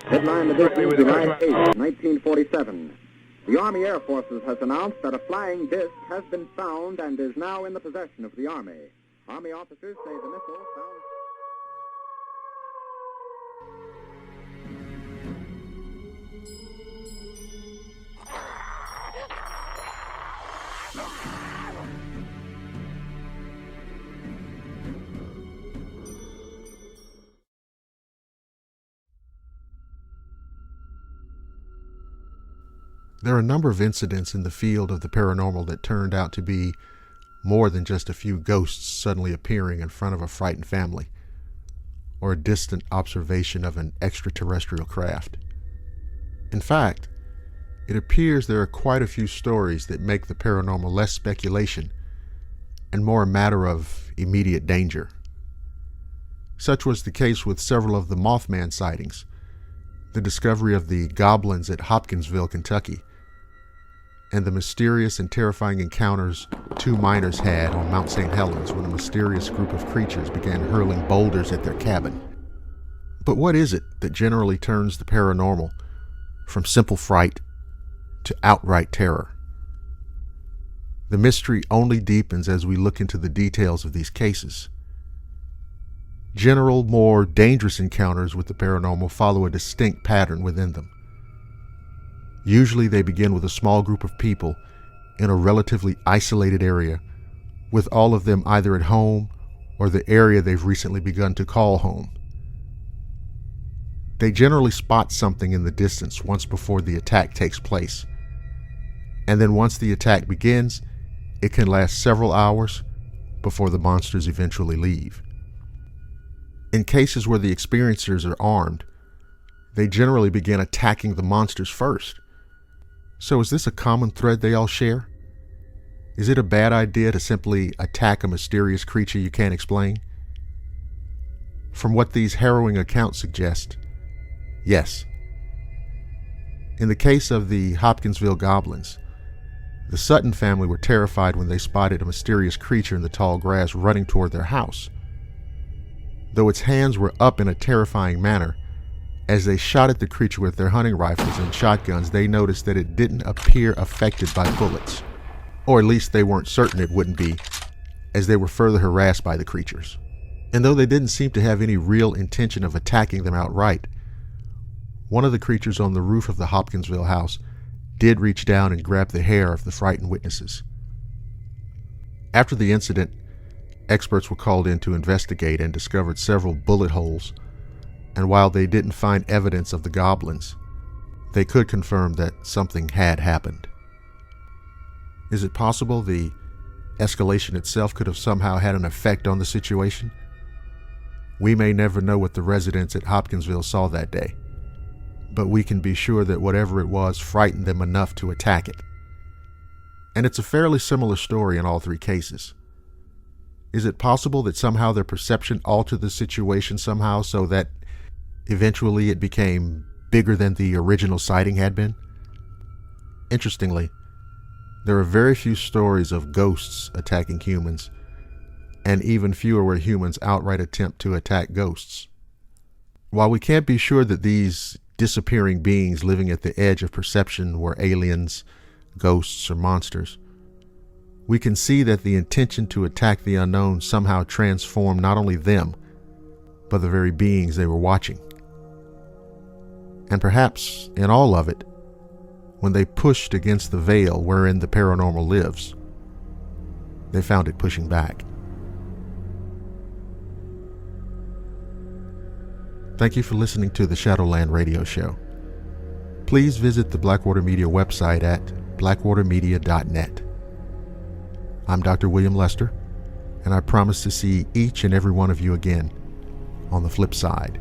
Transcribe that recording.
Headline edition, July 8, 1947. The Army Air Forces has announced that a flying disc has been found and is now in the possession of the Army. Army officers say the missile found... There are a number of incidents in the field of the paranormal that turned out to be more than just a few ghosts suddenly appearing in front of a frightened family, or a distant observation of an extraterrestrial craft. In fact, it appears there are quite a few stories that make the paranormal less speculation and more a matter of immediate danger. Such was the case with several of the Mothman sightings, the discovery of the goblins at Hopkinsville, Kentucky, and the mysterious and terrifying encounters two miners had on Mount St. Helens when a mysterious group of creatures began hurling boulders at their cabin. But what is it that generally turns the paranormal from simple fright to outright terror? The mystery only deepens as we look into the details of these cases. General, more dangerous encounters with the paranormal follow a distinct pattern within them. Usually they begin with a small group of people in a relatively isolated area, with all of them either at home or the area they've recently begun to call home. They generally spot something in the distance once before the attack takes place, and then once the attack begins, it can last several hours before the monsters eventually leave. In cases where the experiencers are armed, they generally begin attacking the monsters first. So is this a common thread they all share? Is it a bad idea to simply attack a mysterious creature you can't explain? From what these harrowing accounts suggest, yes. In the case of the Hopkinsville goblins, the Sutton family were terrified when they spotted a mysterious creature in the tall grass running toward their house. Though its hands were up in a terrifying manner, as they shot at the creature with their hunting rifles and shotguns, they noticed that it didn't appear affected by bullets, or at least they weren't certain it wouldn't be, as they were further harassed by the creatures. And though they didn't seem to have any real intention of attacking them outright, one of the creatures on the roof of the Hopkinsville house did reach down and grab the hair of the frightened witnesses. After the incident, experts were called in to investigate and discovered several bullet holes, and while they didn't find evidence of the goblins, they could confirm that something had happened. Is it possible the escalation itself could have somehow had an effect on the situation? We may never know what the residents at Hopkinsville saw that day, but we can be sure that whatever it was frightened them enough to attack it. And it's a fairly similar story in all three cases. Is it possible that somehow their perception altered the situation somehow so that eventually it became bigger than the original sighting had been? Interestingly, there are very few stories of ghosts attacking humans, and even fewer where humans outright attempt to attack ghosts. While we can't be sure that these disappearing beings living at the edge of perception were aliens, ghosts, or monsters, we can see that the intention to attack the unknown somehow transformed not only them, but the very beings they were watching. And perhaps, in all of it, when they pushed against the veil wherein the paranormal lives, they found it pushing back. Thank you for listening to the Shadowland radio show. Please visit the Blackwater Media website at blackwatermedia.net. I'm Dr. William Lester, and I promise to see each and every one of you again on the flip side.